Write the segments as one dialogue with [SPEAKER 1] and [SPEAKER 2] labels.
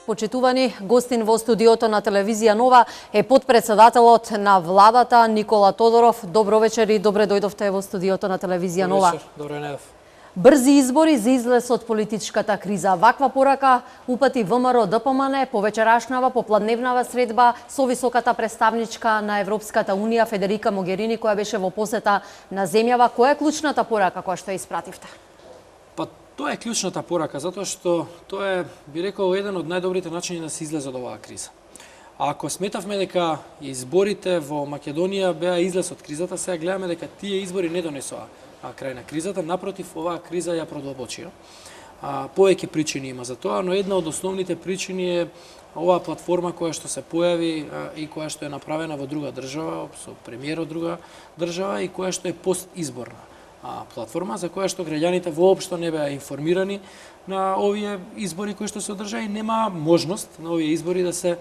[SPEAKER 1] Почитувани, гостин во студиото на телевизија Нова е потпредседателот на владата Никола Тодоров. Добро вечер и добре дојдовте во студиото на телевизија Нова.
[SPEAKER 2] Добро вечер,
[SPEAKER 1] Брзи избори за излез од политичката криза. Ваква порака упати ВМРО ДПМН по вечерашнава попладневнава средба со високата представничка на Европската Унија Федерика Могерини, која беше во посета на земјава. Која е клучната порака која што ја испративте?
[SPEAKER 2] Тоа е клучната порака, затоа што тоа е, би рекол, еден од најдобрите начини да се излезе од оваа криза. А ако сметавме дека изборите во Македонија беа излез од кризата, сега гледаме дека тие избори не донесоа крај на кризата, напротив, оваа криза ја продлабочија. Повеќе причини има за тоа, но една од основните причини е оваа платформа која што се појави и која што е направена во друга држава, со премиер од друга држава и која што е постизборна платформа за која што граѓаните воопшто не беа информирани на овие избори кои што се одржаа и нема можност на овие избори да се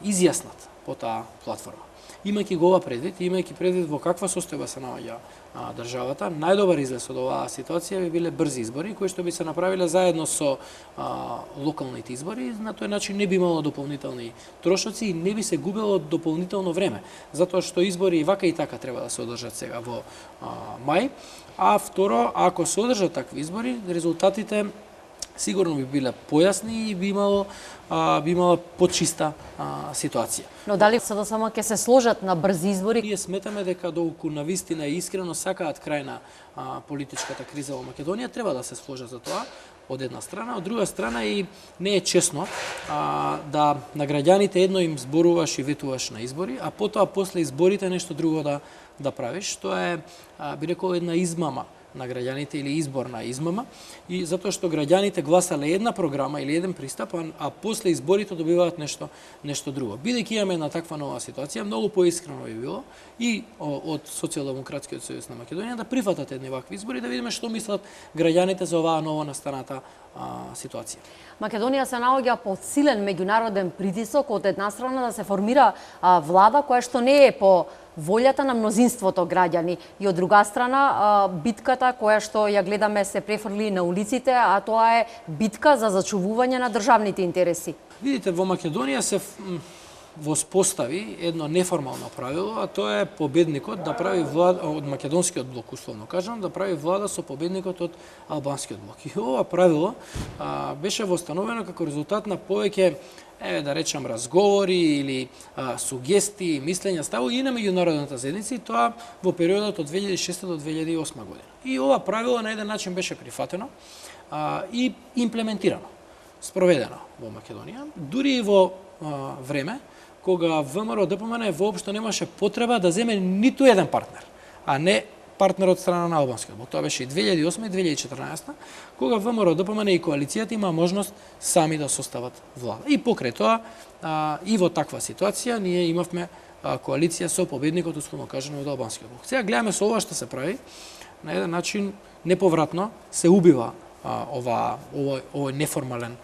[SPEAKER 2] изјаснат по таа платформа. Имајќи го ова предвид, имајќи предвид во каква состојба се наоѓа државата, најдобар излез од оваа ситуација би биле брзи избори кои што би се направиле заедно со локалните избори. На тој начин не би имало дополнителни трошоци и не би се губело дополнително време, затоа што избори и вака и така треба да се одржат сега во мај. А второ, ако се одржат такви избори, резултатите сигурно би биле појасни и би имала почиста ситуација.
[SPEAKER 1] Но дали СДСМ ќе се сложат на брзи избори?
[SPEAKER 2] Ние сметаме дека доколку навистина и искрено сакаат крај на политичката криза во Македонија, треба да се сложат за тоа од една страна, од друга страна и не е честно да на граѓаните едно им зборуваш и ветуваш на избори, а потоа после изборите нешто друго да правиш. Тоа е, би рекол, една измама на граѓаните или изборна измама, и затоа што граѓаните гласале една програма или еден пристап, а после изборите добиваат нешто друго. Бидејќи имаме една таква нова ситуација, многу поискрено би било и од Социјалдемократскиот сојуз на Македонија да прифатат едни вакви избори, да видиме што мислат граѓаните за оваа ново настаната ситуација.
[SPEAKER 1] Македонија се наоѓа под силен меѓународен притисок, од една страна да се формира влада која што не е по волјата на мнозинството граѓани, и од друга страна битката која што ја гледаме се префрли на улиците, а тоа е битка за зачувување на државните интереси.
[SPEAKER 2] Видите, во Македонија се воспостави едно неформално правило, а тоа е победникот да прави влада од македонскиот блок, условно кажам, да прави влада со победникот од албанскиот блок. И ова правило беше востановено како резултат на повеќе, да речам, разговори или сугестии, мислења, ставови и на меѓународната заедница, и тоа во периодот од 2006 до 2008 година. И ова правило на еден начин беше прифатено и имплементирано, спроведено во Македонија, дури и во време кога ВМРО ДПМН воопшто немаше потреба да земе ниту еден партнер, а не партнер од страна на албанскиот блок. Тоа беше и 2008 и 2014, кога ВМРО ДПМН и коалицијата има можност сами да состават влада. И покрај тоа, и во таква ситуација, ние имавме коалиција со победникот, условно кажано, од албанскиот блок. Сега гледаме со ова што се прави, на еден начин неповратно се убива овој неформален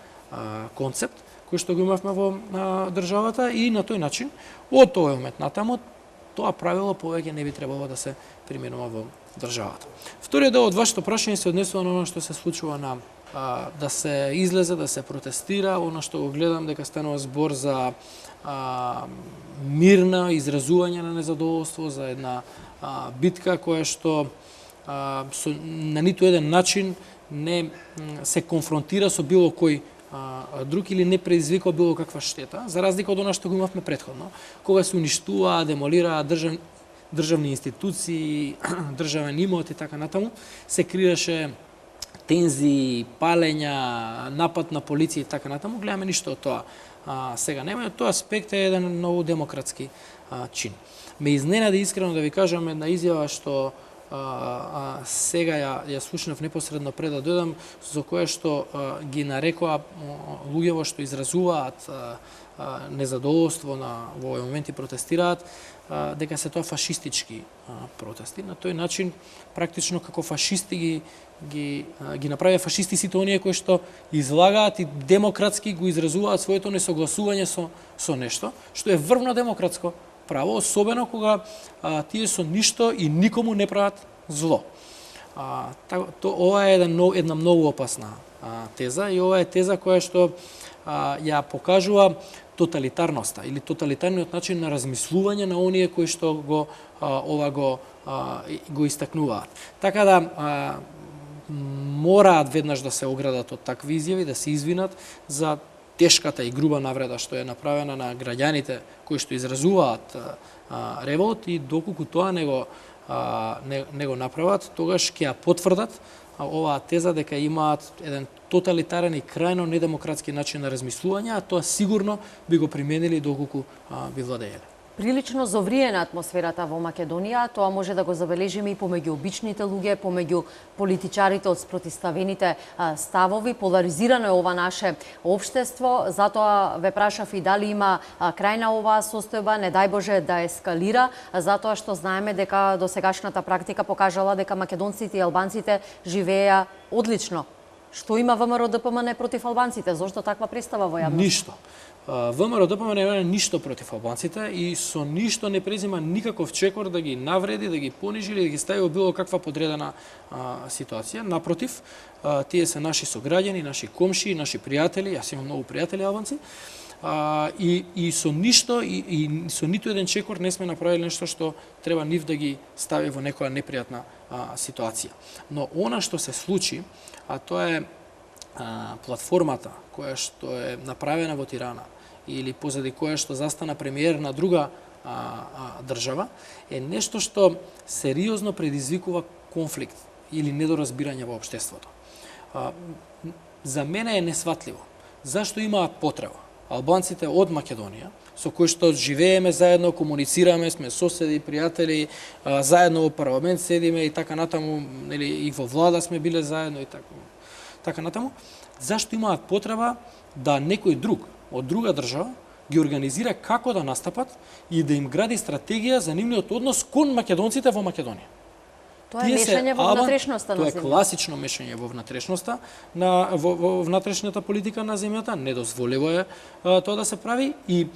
[SPEAKER 2] концепт кој што го имавме во државата, и на тој начин, од тој момент натаму, тоа правило повеќе не би требало да се применува во државата. Вториот дел од вашето прашање се однесува на оно што се случува да се излезе, да се протестира, оно што го гледам дека станува збор за мирно изразување на незадоволство, за една битка која што на ниту еден начин не се конфронтира со било кој друг или не предизвикал било каква штета, за разлика од она што го имавме претходно, кога се уништуваа, демолираа државни институции, државен имот и така натаму, се криеше тензии, палења, напад на полиција и така натаму. Гледаме ништо од тоа сега нема. Од тој аспект е еден многу демократски чин. Ме изненади искрено да ви кажам една изјава што сега ја слушнав непосредно пред да дојдам, за која што ги нарекоа луѓето што изразуваат незадоволство во овој момент и протестираат, дека се тоа фашистички протести. На тој начин, практично како фашисти ги направија фашисти сите оние кои што излагаат и демократски го изразуваат своето несогласување со нешто, што е врвно демократско право, особено кога тие со ништо и никому не прават зло. Ова е една многу опасна теза, и ова е теза која што ја покажува тоталитарноста или тоталитарниот начин на размислување на оние кои што го истакнуваат. Така да мораат веднаш да се оградат од такви изјави, да се извинат за тешката и груба навреда што е направена на граѓаните кои што изразуваат револт, и доколку тоа не го направат, тогаш ќе ја потврдат оваа теза дека имаат еден тоталитарен и крајно недемократски начин на размислување, а тоа сигурно би го применили доколку би владееле.
[SPEAKER 1] Прилично зовриена атмосферата во Македонија, тоа може да го забележиме и помеѓу обичните луѓе, помеѓу политичарите од спротивставените ставови. Поларизирано е ова наше општество, затоа ве прашав и дали има крај на оваа состојба, не дај Боже да ескалира, затоа што знаеме дека досегашната практика покажала дека македонците и албанците живееа одлично. Што има ВМРО-ДПМН против албанците? Зошто таква представа во јавност?
[SPEAKER 2] Ништо. ВМРО-ДПМН нема ништо против албанците и со ништо не презима никаков чекор да ги навреди, да ги понижи или да ги стави во било каква подредена ситуација. Напротив, тие се наши сограѓани, наши комши, наши пријатели, јас имам многу пријатели албанци, и со ништо и со ниту еден чекор не сме направили нешто што треба нив да ги стави во некоја непријатна ситуација. Но она што се случи, а тоа е платформата која што е направена во Тирана или позади која што застана премиер на друга држава, е нешто што сериозно предизвикува конфликт или недоразбирање во општеството. За мене е несватливо зашто имаат потреба албанците од Македонија, со кои што живееме заедно, комуницираме, сме соседи, пријатели, заедно во парламент седиме и така натаму, нели, и во влада сме биле заедно и така натаму, зашто имаат потреба да некој друг од друга држава ги организира како да настапат и да им гради стратегија за нивниот однос кон македонците во Македонија.
[SPEAKER 1] Тоа е мешање во внатрешноста на земјата.
[SPEAKER 2] Тоа е класично мешање во внатрешноста, во внатрешната политика на земјата. Недозволиво е тоа да се прави и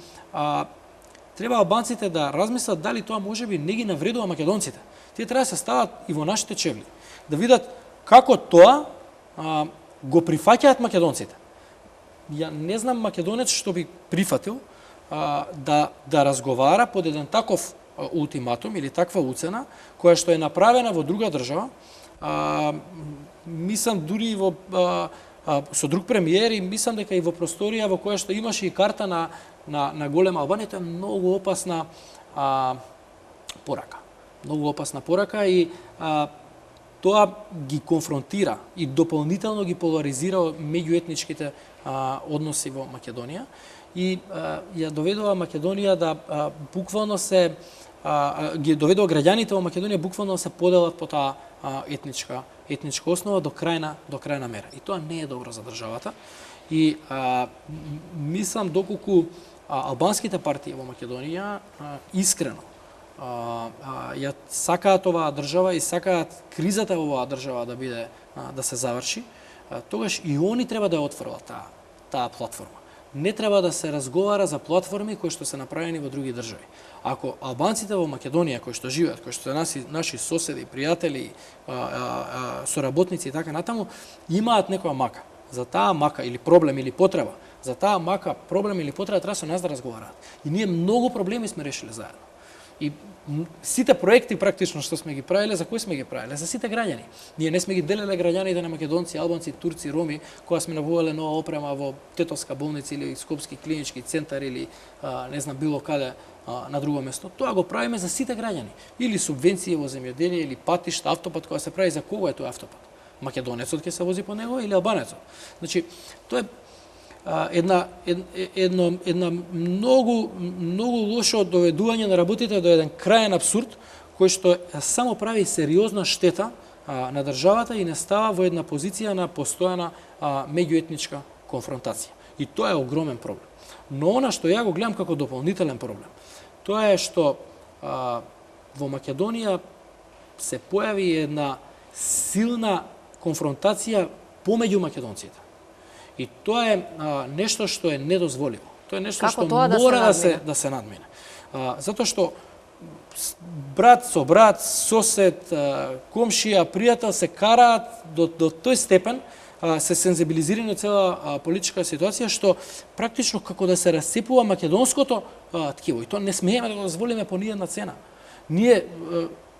[SPEAKER 2] треба албанците да размислат дали тоа можеби не ги навредува македонците. Тие треба да се стават и во нашите чевли, да видат како тоа го прифаќаат македонците. Ја не знам македонец што би прифатил да разговара под еден таков ултиматум или таква уцена, која што е направена во друга држава, мислам дури со друг премиер и мислам дека и во просторија во која што имаше и карта на голема Албанија, тоа е многу опасна порака. Многу опасна порака и тоа ги конфронтира и дополнително ги поларизира меѓуетничките односи во Македонија и ја доведува Македонија да буквално се ги доведува граѓаните во Македонија буквално се поделат по таа етничка основа до крајна мера. И тоа не е добро за државата. И мислам доколку албанските партии во Македонија искрено ја сакаат оваа држава и сакаат кризата во оваа држава да се заврши, тогаш и они треба да ја отворат таа платформа. Не треба да се разговара за платформи кои што се направени во други држави. Ако албанците во Македонија кои што живеат, кои што се наши соседи, пријатели, соработници и така натаму, имаат некоја мака. За таа мака или проблем или потреба, за таа мака, проблем или потреба треба со нас да разговараат. И ние многу проблеми сме решиле заедно. И сите проекти практично што сме ги правиле, за кои сме ги правиле? За сите граѓани. Ние не сме ги делеле граѓаните на македонци, албанци, турци, роми, кога сме набувале нова опрема во Тетовска болница или Скопски клинички центар или не знам било каде на друго место. Тоа го правиме за сите граѓани. Или субвенции во земјоделие, или патишта, автопат кога се прави, за кого е тој автопат? Македонецот ќе се вози по него или албанецот? Значи, тоа е една многу лошо доведување на работите до еден крајен абсурд, кој што само прави сериозна штета на државата и не става во една позиција на постојана меѓуетничка конфронтација. И тоа е огромен проблем. Но она што ја го гледам како дополнителен проблем, тоа е што во Македонија се појави една силна конфронтација помеѓу македонците. И тоа е нешто што е недозволиво. Тоа е нешто што мора да се надмине. Затоа што брат со брат, сосед, комшија, пријател се караат до тој степен се сензибилизирани од цела политичка ситуација, што практично како да се расцепува македонското ткиво. И тоа не смееме да го дозволиме по ниједна цена. Ние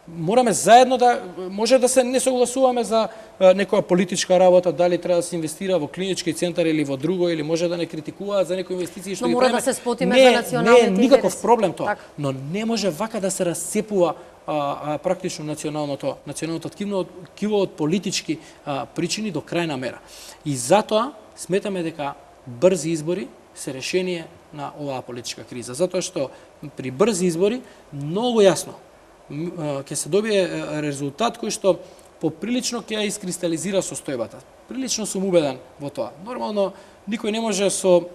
[SPEAKER 2] мораме заедно да може да се не согласуваме за некоја политичка работа, дали треба да се инвестира во клинички центар или во друго, или може да не критикуваат за некои инвестиции што
[SPEAKER 1] но
[SPEAKER 2] ги
[SPEAKER 1] мора
[SPEAKER 2] правиме.
[SPEAKER 1] да се сплотиме за националните интереси.
[SPEAKER 2] Не е никаков проблем тоа,
[SPEAKER 1] Так.
[SPEAKER 2] но не може вака да се расцепува практично националното ткиво од политички причини до крајна мера. И затоа сметаме дека брзи избори се решение на оваа политичка криза, затоа што при брзи избори многу јасно ќе се добие резултат кој што поприлично ќе ја искристализира состојбата. Прилично сум убеден во тоа. Нормално, никој не може со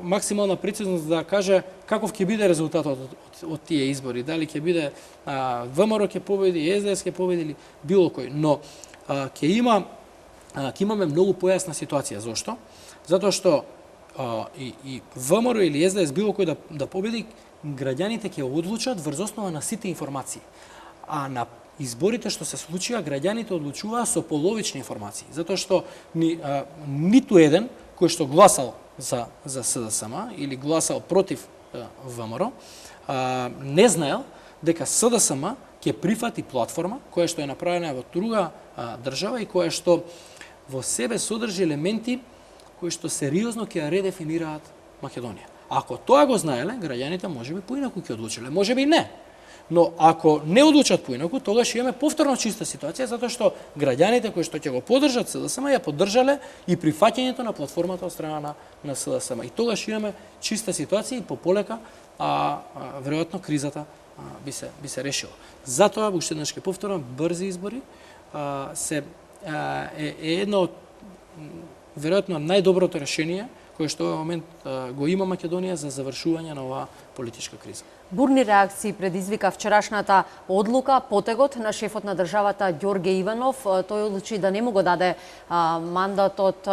[SPEAKER 2] максимална прецизност да каже каков ќе биде резултатот од тие избори. Дали ќе биде ВМРО ќе победи, СДС ќе победи или било кој. Но ќе имаме многу појасна ситуација. Зошто? Затоа што и ВМРО или СДС било кој да победи, граѓаните ќе одлучат врз основа на сите информации. А на изборите што се случија, граѓаните одлучуваа со половични информации, затоа што ниту еден кој што гласал за СДСМ или гласал против ВМРО, не знаел дека СДСМ ќе прифати платформа која што е направена во друга држава и која што во себе содржи елементи кои што сериозно ќе ја редефинираат Македонија. Ако тоа го знаеле, граѓаните можеби поинаку ќе одлучиле, можеби не. Но ако не одлучат поинаку, тогаш имаме повторно чиста ситуација, затоа што граѓаните кои што ќе го поддржат СДСМ ја поддржале и прифаќањето на платформата од страна на СДСМ. И тогаш имаме чиста ситуација и пополека веројатно кризата би се решила. Затоа, уште еднаш ќе повторам, брзи избори е едно од веројатно најдоброто решение кој што во момент го има Македонија за завршување на оваа политичка криза.
[SPEAKER 1] Бурни реакции предизвика вчерашната одлука, потегот на шефот на државата Ѓорге Иванов. Тој одлучи да не му го даде мандатот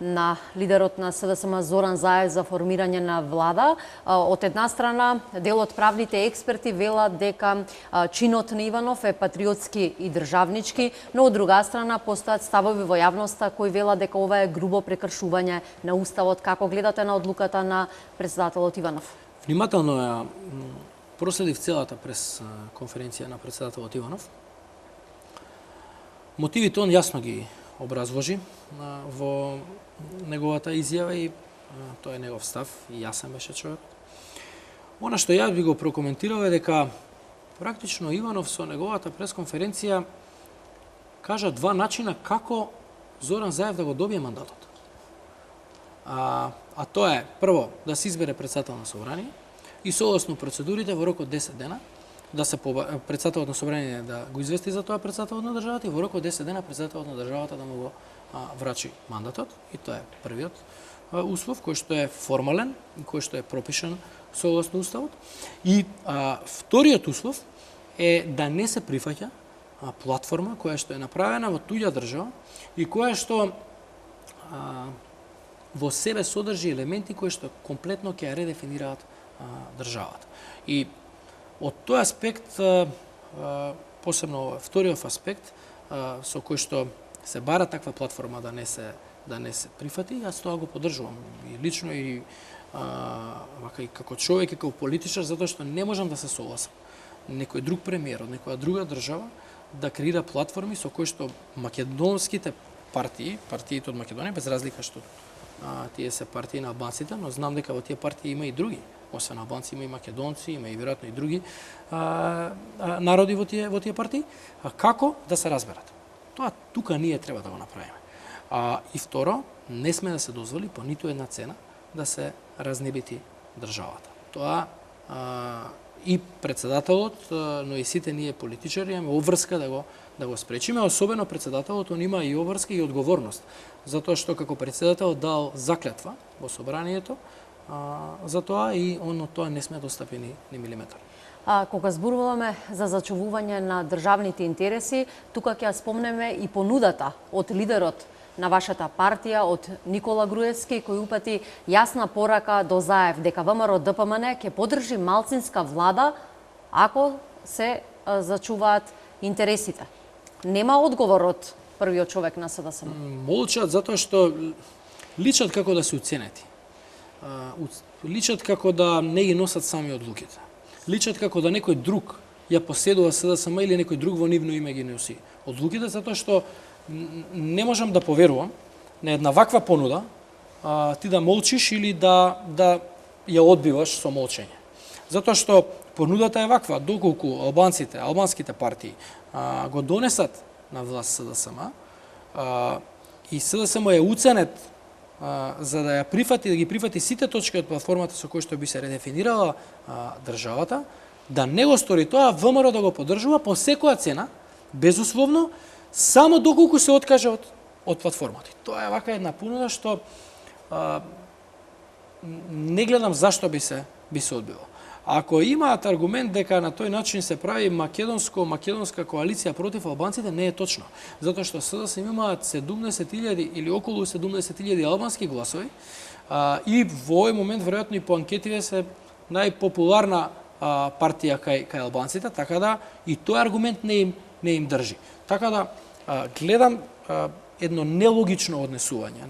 [SPEAKER 1] на лидерот на СДСМ Зоран Заев за формирање на влада. Од една страна, дел од правните експерти велат дека чинот на Иванов е патриотски и државнички, но од друга страна постојат ставови во јавноста кои велат дека ова е грубо прекршување на уставот. Како гледате на одлуката на претседателот Иванов?
[SPEAKER 2] Внимателно ја проследив целата прес конференција на претседателот Иванов. Мотивите он јасно ги образложи во неговата изјава и тоа е негов став и јасен беше човек. Она што ја би го прокоментирал е дека практично Иванов со неговата пресконференција кажа два начина како Зоран Заев да го добие мандатот. А тоа е, прво, да се избере претседател на собрание и согласно процедурите во рок од 10 дена да се претседателот на собрание да го извести за тоа претседателот на државата и во рок од 10 дена претседателот на државата да му го врачи мандатот. И тоа е првиот услов кој што е формален и кој што е пропишан согласно уставот. И вториот услов е да не се прифаќа платформа која што е направена во туѓа држава и која што во себе содржи елементи кои што комплетно ќе ја редефинираат државата. И од тој аспект, посебно вториот аспект, со кој што се бара таква платформа да не се прифати, јас тоа го поддржувам и лично и и како човек и како политичар, затоа што не можам да се согласам некој друг премиер од некоја друга држава да креира платформи со кои што македонските партиите од Македонија, без разлика што тие се партии на албанците, но знам дека во тие партии има и други. Освен албанци има и македонци, има и веројатно и други народи во тие партии. Како да се разберат? Тоа тука ние треба да го направиме. И второ, не сме да се дозволи по ниту една цена да се разнебити државата. Тоа и претседателот, но и сите ние политичари имаме обврска да го спречиме, особено претседателот, он има и обврска и одговорност, затоа што како претседател дал заклетва во собранието, за тоа и он од тоа не сме достапи ни милиметар.
[SPEAKER 1] Кога зборуваме за зачувување на државните интереси, тука ќе ја спомнеме и понудата од лидерот на вашата партија, од Никола Груевски, кој упати јасна порака до Заев дека ВМРО ДПМН ќе поддржи малцинска влада ако се зачуваат интересите. Нема одговор од првиот човек на СДСМ?
[SPEAKER 2] Молчат затоа што личат како да се уценети. Личат како да не ги носат сами одлуките. Личат како да некој друг ја поседува СДСМ или некој друг во нивно име ги носи одлуките, затоа што не можам да поверувам на една ваква понуда, ти да молчиш или да ја одбиваш со молчење. Затоа што понудата е ваква, доколку албанските партии го донесат на власт СДСМ, и СДСМ е уценет за да ја прифати, да ги прифати сите точки од платформата со кои што би се редефинирала државата, да не го стори тоа, ВМРО да го поддржува по секоја цена, безусловно, само доколку се откаже од платформата. Тоа е вака една понуда што не гледам зашто би се одбило. Ако имаат аргумент дека на тој начин се прави македонска коалиција против албанците, не е точно. Затоа што СДСМ имаат 70.000 или околу 70.000 албански гласови, и во овој момент веројатно и по анкетиве се најпопуларна партија кај албанците, така да и тој аргумент не им држи. Така да гледам едно нелогично однесување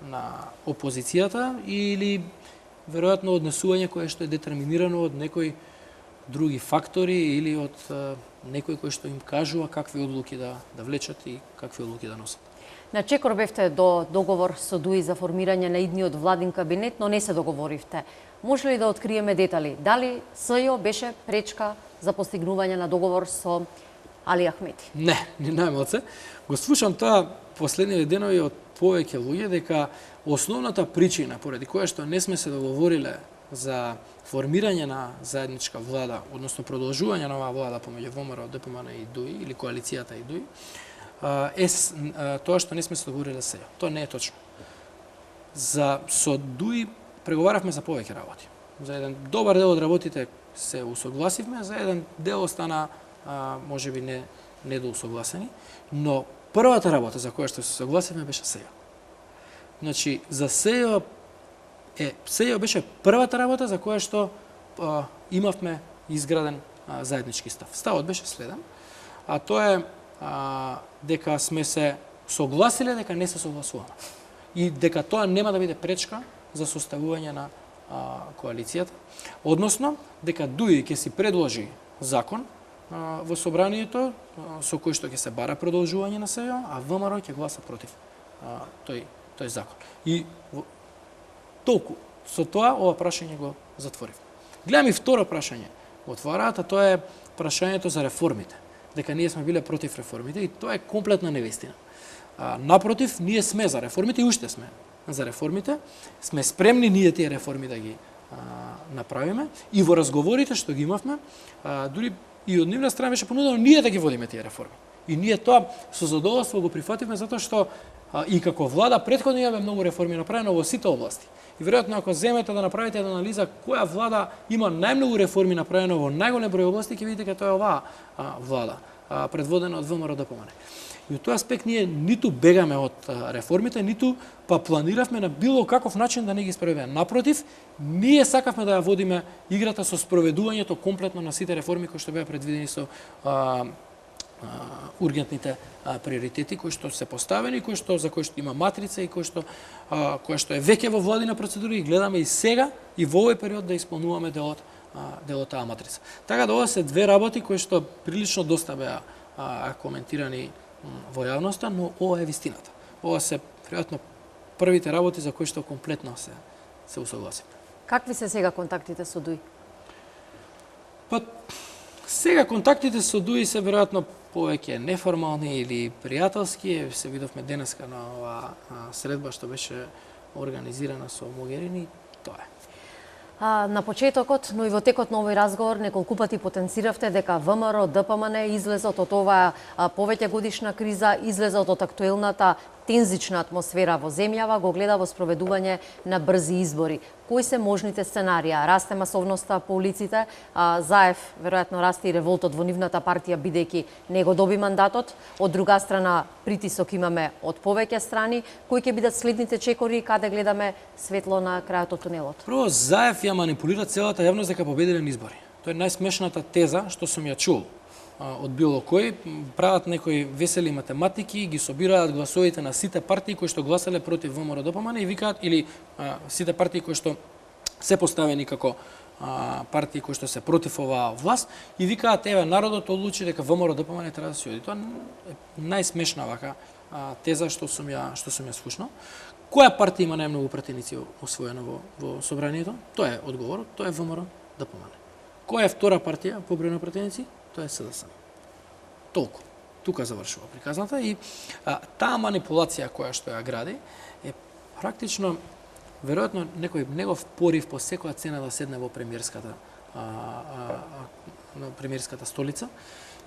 [SPEAKER 2] на опозицијата или веројатно однесување кое што е детерминирано од некои други фактори или од некој кој што им кажува какви одлуки да влечат и какви одлуки да носат.
[SPEAKER 1] На чекор бевте до договор со ДУИ за формирање на идниот владин кабинет, но не се договоривте. Може ли да откриеме детали? Дали СЈО беше пречка за постигнување на договор со Али Ахмети?
[SPEAKER 2] Не, ни најмалце. Го слушам тоа последниве денови од повеќе луѓе дека основната причина поради која што не сме се договориле за формирање на заедничка влада, односно продолжување на оваа влада помеѓу ВМРО, ДПМН и ДУИ или коалицијата и ДУИ, е тоа што не сме се договориле сега. Тоа не е точно. Со ДУИ преговаравме за повеќе работи. За еден добар дел од работите се усогласивме, за еден дел остана можеби не доусогласени, но првата работа за која што се согласивме беше СЈО. Значи, за СЈО беше првата работа за која што имавме изграден заеднички став. Ставот беше следен, а тоа е дека сме се согласиле дека не се согласуваме. И дека тоа нема да биде пречка за составување на коалицијата, односно дека ДУИ ќе си предложи закон во собранието со кој што ќе се бара продолжување на СЈО, а ВМРО ќе гласа против тој закон. И толку со тоа ова прашање го затворив. Гледам и второ прашање во отвораат, а тоа е прашањето за реформите. Дека ние сме биле против реформите и тоа е комплетна невистина. Напротив, ние сме за реформите и уште сме за реформите. Сме спремни ние тие реформи да ги направиме и во разговорите што ги имавме, дури и од нивна страна беше понудено ние да ги водиме тие реформи. И ние тоа со задоволство го прифативме затоа што и како влада претходно имаме многу реформи направено во сите области. И веројатно ако земете да направите една анализа која влада има најмногу реформи направено во најголем број области, ќе видите дека тоа е оваа влада, предводена од ВМРО ДПМН. И од тој аспект ние ниту бегаме од реформите, ниту па планиравме на било каков начин да не ги спроведеме. Напротив, ние сакавме да ја водиме играта со спроведувањето комплетно на сите реформи кои што беа предвидени со ургентните приоритети кои што се поставени, за кои што има матрица и кои што е веќе во владина процедура и гледаме и сега и во овој период да исполнуваме дел од таа матрица. Така да ова се две работи кои што прилично доста беа коментирани во јавноста, но ова е вистината. Ова се веројатно првите работи за кои што комплетно се усогласиме.
[SPEAKER 1] Какви се сега контактите со ДУИ?
[SPEAKER 2] Па сега контактите со ДУИ се веројатно повеќе неформални или пријателски. Се видовме денеска на оваа средба што беше организирана со Могерини. Тоа е.
[SPEAKER 1] На почетокот, но и во текот на овој разговор неколку пати потенциравте дека ВМРО, ДПМН излезот од оваа повеќе годишна криза, излезот од актуелната тензична атмосфера во земјава, го гледа во спроведување на брзи избори. Кои се можните сценарија? Расте масовноста по улиците, Заев веројатно расте и револтот во нивната партија бидејќи не го доби мандатот. Од друга страна притисок имаме од повеќе страни. Кои ќе бидат следните чекори и каде гледаме светло на крајот од тунелот?
[SPEAKER 2] Прво, Заев ја манипулира целата јавност дека победиле на избори. Тоа е најсмешната теза што сум ја чул од било кој, прават некои весели математики, ги собираат гласовите на сите партии кои што гласале против ВМРО-ДПМН и викаат, или сите партии кои што се поставени како партии кои што се против оваа власт и викаат, еве, народот одлучи дека ВМРО-ДПМН треба да се оди. Тоа е најсмешна вака теза што сум ја слушнал. Која партија има најмногу пратеници освоена во собранието? Тоа е одговорот, тоа е ВМРО-ДПМН. Која е втора партија по број на пратеници? Тоа е СДСМ. Толку. Тука завршува приказната и таа манипулација која што ја гради е практично веројатно некој негов порив по секоја цена да седне во премиерската столица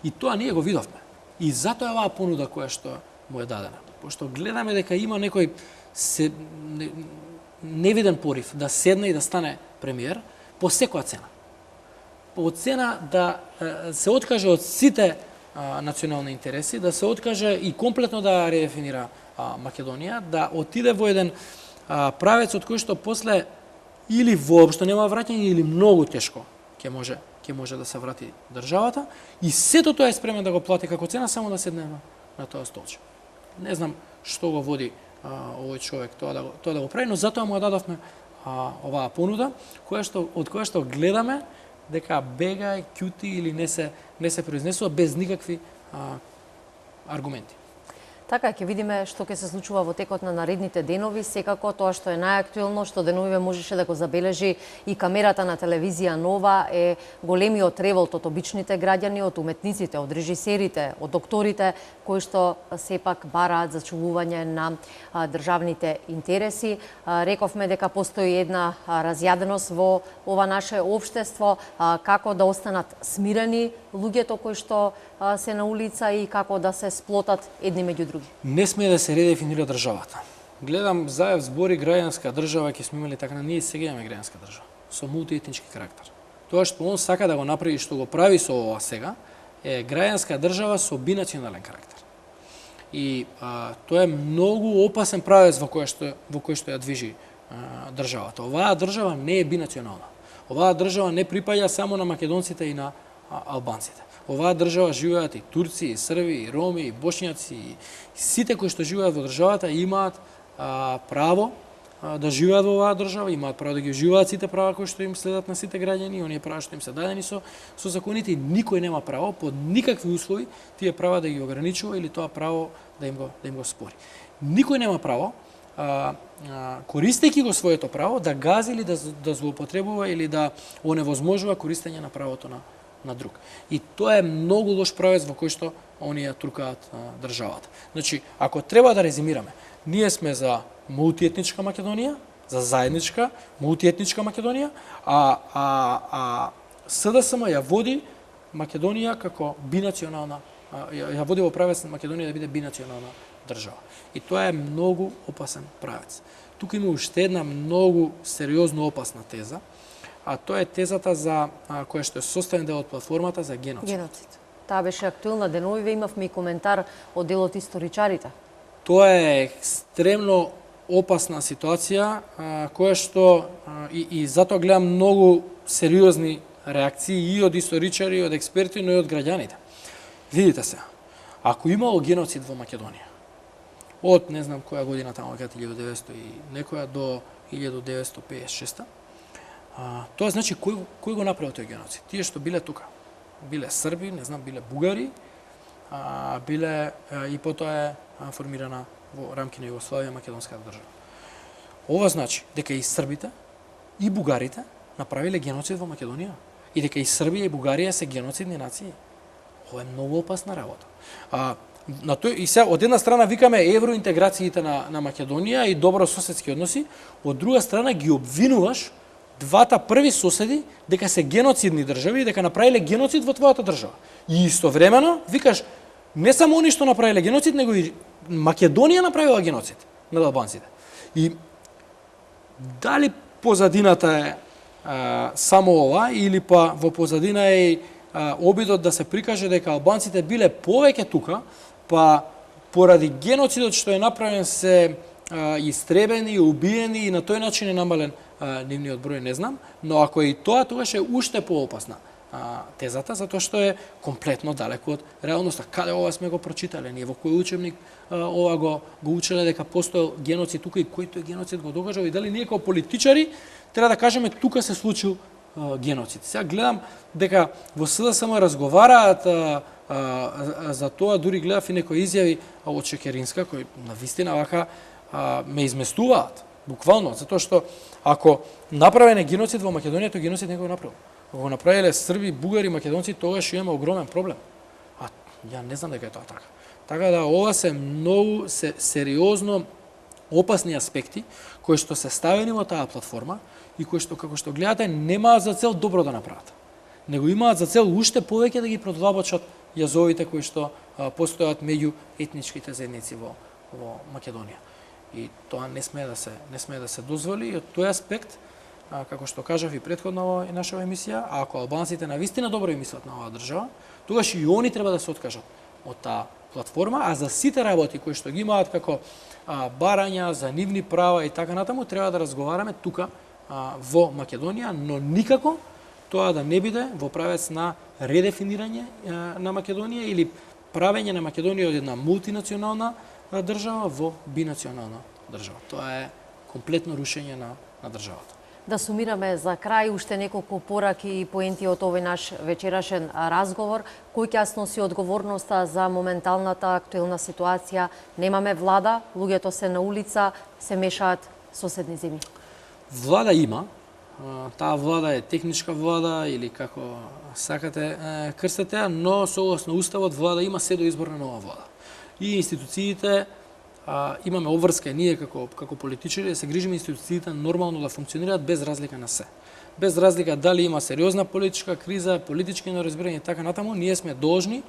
[SPEAKER 2] и тоа ние го видовме. И затоа е оваа понуда која што му е дадена. Пошто гледаме дека има некој невиден порив да седне и да стане премиер по секоја цена. По цена да се откаже од сите национални интереси, да се откаже и комплетно да редефинира Македонија, да отиде во еден правец од кој што после или воопшто нема враќање или многу тешко ќе може да се врати државата и сето тоа е спремен да го плати како цена само да седне на тоа столче. Не знам што го води овој човек тоа да го прави, но затоа му ја дадовме оваа понуда од која што гледаме дека бега, ќути или не се произнесува без никакви аргументи.
[SPEAKER 1] Така, ќе видиме што ќе се случува во текот на наредните денови. Секако тоа што е најактуелно, што деновиве можеше да го забележи и камерата на телевизија Нова, е големиот револт од обичните граѓани, од уметниците, од режисерите, од докторите, кои што сепак бараат зачувување на државните интереси. Рековме дека постои една разјаденост во ова наше општество, како да останат смирени луѓето кои што се на улица и како да се сплотат едни меѓу други.
[SPEAKER 2] Не сме да се редефинира државата. Гледам Заев збори граѓанска држава, ќе сме имали така, ние сега имаме граѓанска држава со мултиетнички карактер. Тоа што он сака да го направи, што го прави со ова сега, е граѓанска држава со бинационален карактер. И тоа е многу опасен правец во кој што ја движи државата. Оваа држава не е бинационална. Оваа држава не припаѓа само на македонците и на албанците. Оваа држава живеат и турци, и срби, и роми, и бошњаци, и сите кои што живеат во државата имаат право да живеат во оваа држава, имаат право да ги уживаат сите права кои што им следат на сите граѓани, оние права што им се дадени со законите, и никој нема право под никакви услови тие права да ги ограничува или тоа право да им го спори. Никој нема право користејќи го своето право да гази или да злоупотребува или да оневозможува користење на правото на друг. И тоа е многу лош правец во кој што оние туркаат државата. Значи, ако треба да резимираме, ние сме за мултиетничка Македонија, за заедничка мултиетничка Македонија, а СДСМ ја води Македонија како бинационална, ја води во правец на Македонија да биде бинационална држава. И тоа е многу опасен правец. Тука има уште една многу сериозно опасна теза, а тоа е тезата за која што е составен дел од платформата за геноцид.
[SPEAKER 1] Таа беше актуелна деновиве, имавме и коментар од дел од историчарите.
[SPEAKER 2] Тоа е екстремно опасна ситуација која што и затоа гледам многу сериозни реакции и од историчари, и од експерти, но и од граѓаните. Видите се, ако имало геноцид во Македонија, од не знам која година таму, 1900 и некоја до 1956, тоа значи кој го направил тој геноцид? Тие што биле тука. Биле срби, не знам, биле бугари, биле и потоа е формирана во рамки на Југославија македонската држава. Ова значи дека и србите и бугарите направиле геноцид во Македонија и дека и Србија и Бугарија се геноцидни нации. Ова е многу опасна работа. На тој и се од една страна викаме евроинтеграциите на Македонија и добрососедски односи, од друга страна ги обвинуваш двата први соседи дека се геноцидни држави и дека направиле геноцид во твојата држава. И истовремено викаш не само они што направиле геноцид, него и Македонија направила геноцид над албанците. И дали позадината е само ова или па во позадина е обидот да се прикаже дека албанците биле повеќе тука, па поради геноцидот што е направен се истребени, убиени и на тој начин е намален нивниот број, не знам, но ако и тоа, тогаш е уште поопасна тезата, затоа што е комплетно далеко од реалноста. Каде ова сме го прочитале? Ние во кој учебник ова го учеле дека постоел геноцид тука и кој тој геноцид го докажал и дали ние како политичари треба да кажеме тука се случил геноцид. Сега гледам дека во СДСМ разговараат за тоа, дури гледав и некои изјави од Чекеринска, кои навистина вака ме изместуваат, буквално, затоа што ако направен геноцид во Македонија, тој геноцид не го направил. Ако го направиле срби, бугари, македонци, тогаш имаме огромен проблем. А ја не знам дека е тоа така. Така да ова се многу сериозно опасни аспекти кои што се ставени во таа платформа и кои што, како што гледате, немаат за цел добро да направат. Него имаат за цел уште повеќе да ги продолбочат јазовите кои што постојат меѓу етничките заедници во Македонија. И тоа не смее да се дозволи и од тој аспект, како што кажав и претходно во нашава емисија, ако албанците навистина добро и мислат на оваа држава, тогаш и они треба да се откажат од таа платформа, а за сите работи кои што ги имаат како барања за нивни права и така натаму, треба да разговараме тука во Македонија, но никако тоа да не биде во правец на редефинирање на Македонија или правење на Македонија од една мултинационална држава во бинационална држава. Тоа е комплетно рушење на државата.
[SPEAKER 1] Да сумираме за крај уште неколку пораки и поенти од овој наш вечерашен разговор. Кој ќе сноси одговорноста за моменталната актуелна ситуација? Немаме влада, луѓето се на улица, се мешаат соседни земји.
[SPEAKER 2] Влада има. Таа влада е техничка влада или како сакате крстете, но согласно уставот влада има се до избор на нова влада. И институциите имаме обврска ние како политичари да се грижиме институциите нормално да функционираат без разлика на се. Без разлика дали има сериозна политичка криза, политички неразбирање и така натаму, ние сме должни,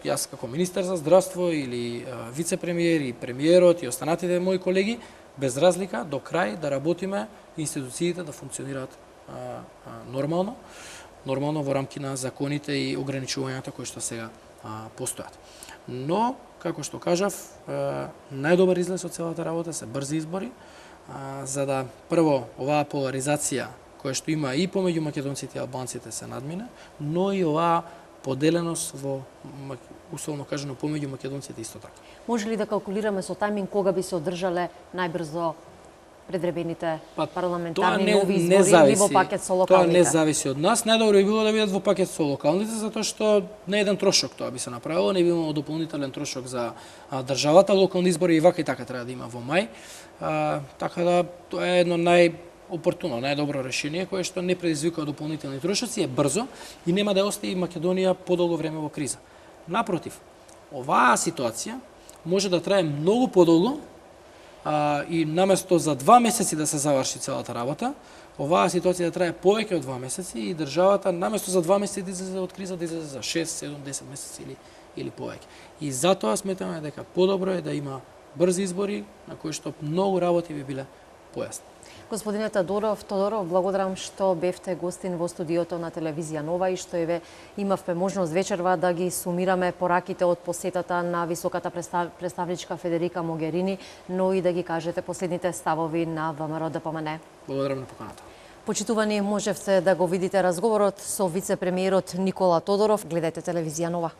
[SPEAKER 2] јас како министер за здравство или вице-премиер и премиерот и останатите мои колеги, без разлика до крај да работиме институциите да функционираат нормално во рамки на законите и ограничувањата кои што сега постојат. Но, како што кажав, најдобар излез од целата работа се брзи избори, за да прво оваа поларизација која што има и помеѓу македонците и албанците се надмине, но и оваа поделеност во условно кажано помеѓу македонците исто така.
[SPEAKER 1] Може ли да калкулираме со тајминг кога би се одржале најбрзо предвремените парламентарни нови избори или во пакет со локалните?
[SPEAKER 2] Тоа не зависи од нас. Најдобро би било да бидат во пакет со локалните, затоа што не еден трошок тоа би се направило, не би имало дополнителен трошок за државата. Локални избори и вака и така треба да има во мај. Така да тоа е едно опортуно, најдобро решение кое што не предизвикува дополнителни трошоци, е брзо и нема да остави Македонија подолго време во криза. Напротив, оваа ситуација може да трае многу подолго и наместо за 2 месеци да се заврши целата работа, оваа ситуација да трае повеќе од 2 месеци и државата наместо за 2 месеци да излезе од криза да излезе за 6, 7, 10 месеци или повеќе. И затоа сметаме дека подобро е да има брзи избори на кои што многу работи би биле појасни.
[SPEAKER 1] Господине Тодоров, благодарам што бевте гостин во студиото на телевизија Нова и што имавме можност вечерва да ги сумираме пораките од посетата на високата представничка Федерика Могерини, но и да ги кажете последните ставови на ВМРО ДПМН.
[SPEAKER 2] Благодарам на поканата.
[SPEAKER 1] Почитувани, можевте да го видите разговорот со вице-премиерот Никола Тодоров. Гледајте телевизија Нова.